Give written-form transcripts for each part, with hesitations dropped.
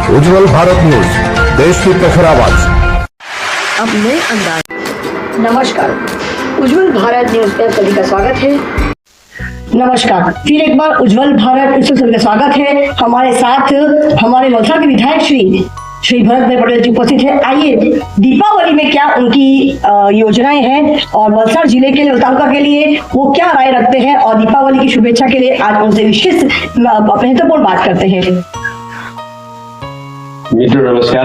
उज्जवल Bharat news, देश की प्रखर आवाज। अब नए अंदाज। नमस्कार, उज्जवल भारत न्यूज पे सभी का स्वागत है। नमस्कार, फिर एक बार उज्जवल भारत न्यूज पे सभी का स्वागत है। हमारे साथ हमारे वलसाड़ के विधायक श्री भरत भाई पटेल जी उपस्थित है। आइए, दीपावली में क्या उनकी योजनाएं हैं और वलसाड़ जिले के लिए, तालुका के लिए वो क्या राय रखते हैं और दीपावली की शुभेच्छा के लिए आज उनसे विशेष महत्वपूर्ण बात करते हैं। મિત્રો નમસ્કાર।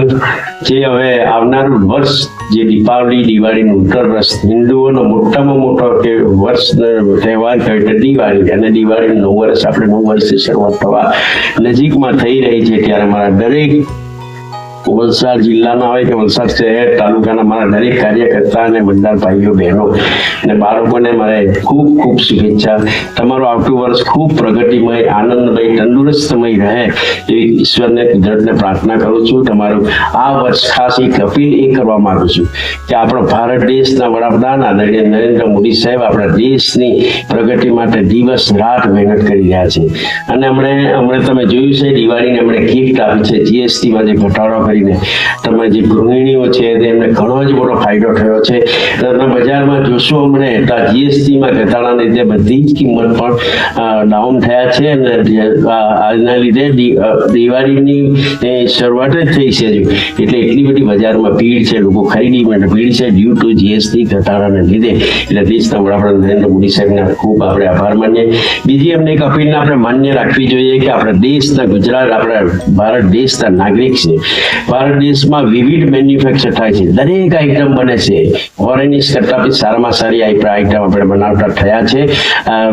જે હવે આવનારું વર્ષ જે દિવાળીનું ઉત્તર વર્ષ હિન્દુઓનો મોટામાં મોટો કે વર્ષનો તહેવાર કહેવાય એટલે દિવાળી, અને દિવાળીનું નવું વર્ષ આપણે નવું વર્ષની શરૂઆત થવા નજીકમાં થઈ રહી છે, ત્યારે મારા દરેક વલસાડ જિલ્લાના હોય કે વલસાડ શહેર તાલુકાના મારા દરેક કાર્યકર્તા અને મતદાર ભાઈઓ બહેનો અને બાળકોને મારે ખૂબ ખૂબ શુભેચ્છા। તમારું આવતું વર્ષ ખૂબ પ્રગતિમય, આનંદમય, તંદુરસ્તમય રહે એવી ઈશ્વરને કુદરતને પ્રાર્થના કરું છું। તમારું આ વર્ષ ખાસ એક અપીલ એ કરવા માંગુ છું કે આપણો ભારત દેશના વડાપ્રધાન આદરણીય નરેન્દ્ર મોદી સાહેબ આપણા દેશની પ્રગતિ માટે દિવસ રાત મહેનત કરી રહ્યા છે, અને હમણાં તમે જોયું છે દિવાળીને એમણે ગિફ્ટ આપી છે જીએસટીમાં જે ઘટાડો કરીને તમે જે ગૃહિણીઓ છે તેમને ઘણો જ મોટો ફાયદો થયો છે। તમે બજારમાં જોશો હમણે જીએસટીમાં ઘટાડાને લીધે બધી જ કિંમત પણ ડાઉન થયા છે, અને આજના લીધે દિવાળીની શરૂઆત જ થઈ છે એટલે એટલી બધી બજારમાં ભીડ છે, લોકો ખરીદી માટે ભીડ છે ડ્યુ ટુ જીએસટી ઘટાડાને લીધે। એટલે દેશના વડાપ્રધાન નરેન્દ્ર મોદી સાહેબને ખૂબ આપણે આભાર માનીએ। બીજી અમને એક અપીલને આપણે માન્ય રાખવી જોઈએ કે આપણા દેશના ગુજરાત, આપણા ભારત દેશના નાગરિક છે। ભારત દેશમાં વિવિધ મેન્યુફેક્ચર થાય છે, દરેક આઈટમ બને છે, ફોરેનિક્સ કરતા બી સારામાં સારી આઈટમ આપણે બનાવતા થયા છે।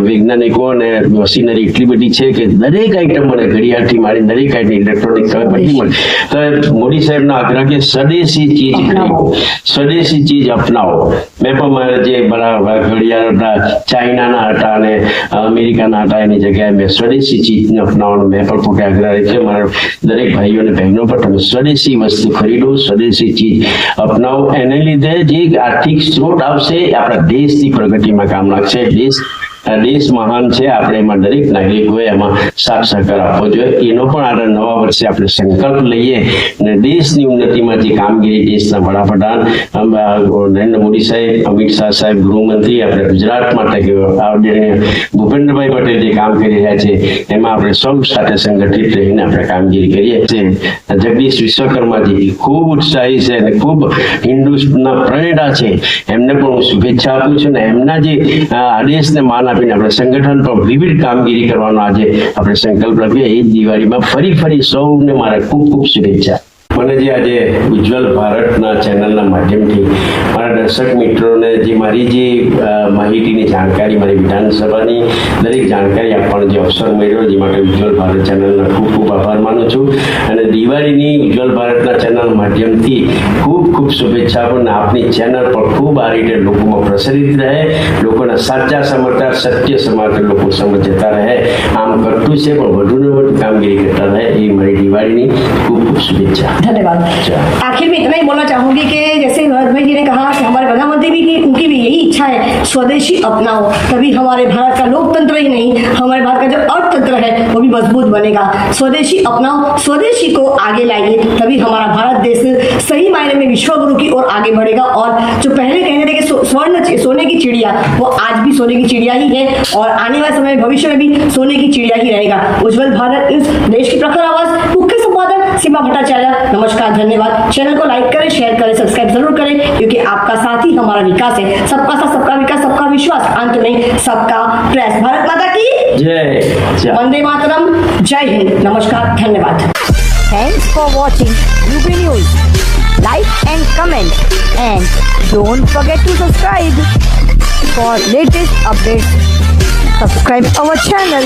વૈજ્ઞાનિકો અને મશીનરી એટલી બધી છે કે દરેક આઈટમ બને, ઘડિયાળથી મારી દરેક આઈટમ ઇલેક્ટ્રોનિક બધી મળે। તો મોદી સાહેબનો આગ્રહ કે સ્વદેશી ચીજ ખરીદો, સ્વદેશી ચીજ અપનાવો। મેં પણ મારા જે ઘડિયાળ હતા ચાઇનાના હતા અને અમેરિકાના હતા, એની જગ્યાએ મેં સ્વદેશી ચીજને અપનાવવાનો મેં પણ પોતે આગ્રહ રાખ્યો। મારા દરેક ભાઈઓ અને બહેનો પર તમે સ્વદેશી વસ્તુ ખરીદો, સ્વદેશી ચીજ અપનાવો, એને લીધે જે આર્થિક સ્ત્રોત આવશે આપણા દેશની પ્રગતિમાં કામ લાગશે। દેશ મહાન છે, આપણે એમાં દરેક નાગરિકોએ એમાં સાથ સહકાર આપવો જોઈએ। એનો પણ આ નવા વર્ષે આપણે સંકલ્પ લઈએ અને દેશની ઉન્નતિમાં જે કામગીરી દેશના વડાપ્રધાન નરેન્દ્ર મોદી સાહેબ, અમિત શાહ સાહેબ ગૃહમંત્રી, આપણે ગુજરાત માટે ભૂપેન્દ્રભાઈ પટેલ જે કામ કરી રહ્યા છે એમાં આપણે સૌ સાથે સંગઠિત રહીને આપણે કામગીરી કરીએ છીએ। જગદીશ વિશ્વકર્માજી ખૂબ ઉત્સાહી છે અને ખૂબ હિન્દુના પ્રેરણા છે, એમને પણ હું શુભેચ્છા આપું છું ને એમના જે આદેશને માન આપીને આપણે સંગઠન પર વિવિધ કામગીરી કરવાનો આજે આપણે સંકલ્પ લઈએ। એ દિવાળીમાં ફરી સૌને મારા ખૂબ ખૂબ શુભેચ્છા। મને જે આજે ઉજ્જવલ ભારતના ચેનલના માધ્યમથી મારા દર્શક મિત્રોને જે મારી જે માહિતીની જાણકારી, મારી વિધાનસભાની દરેક જાણકારી આપવાનો જે અવસર મળ્યો, જે માટે ઉજ્જવલ ભારત ચેનલના ખૂબ ખૂબ આભાર માનું છું, અને દિવાળીની ઉજ્જવલ ભારતના ચેનલ માધ્યમથી ખૂબ ખૂબ શુભેચ્છા પણ આપની ચેનલ પર ખૂબ આ રીતે લોકોમાં પ્રસરિત રહે, લોકોના સાચા સમાચાર, સત્ય સમાચાર લોકો સમજ જતા રહે, આમ કરતું છે પણ વધુને વધુ કામગીરી કરતા રહે, એ મારી દિવાળીની ખૂબ ખૂબ શુभेच्छा। धन्यवाद। आखिर में इतना ही बोलना चाहूंगी कि जैसे भरत भाई जी ने कहा कि हमारे प्रधानमंत्री भी की उनकी भी यही इच्छा है, स्वदेशी अपनाओ, तभी हमारे भारत का लोकतंत्र ही नहीं, हमारे भारत का जो अर्थतंत्र है वो भी मजबूत बनेगा। स्वदेशी अपनाओ, स्वदेशी को आगे लाइए, तभी हमारा भारत देश सही मायने में विश्वगुरु की ओर आगे बढ़ेगा। और जो पहले कहते थे कि सोने की चिड़िया, वो आज भी सोने की चिड़िया ही है और आने वाले समय भविष्य में भी सोने की चिड़िया ही रहेगा। उज्जवल भारत इस देश की प्रखर आवाज, मुख्य संपादक सीमा भट्टाचार्य, नमस्कार, धन्यवाद। चैनल को लाइक करें, शेयर करें, सब्सक्राइब जरूर करें, क्योंकि आपका साथ ही हमारा विकास है। सबका साथ, सबका विकास, सबका विश्वास, अंत में सबका प्रयास। भारत माता की जय। वंदे मातरम। जय हिंद। नमस्कार, धन्यवाद। Thanks for watching UP News. Like and comment, and don't forget to subscribe for latest updates. Subscribe our channel.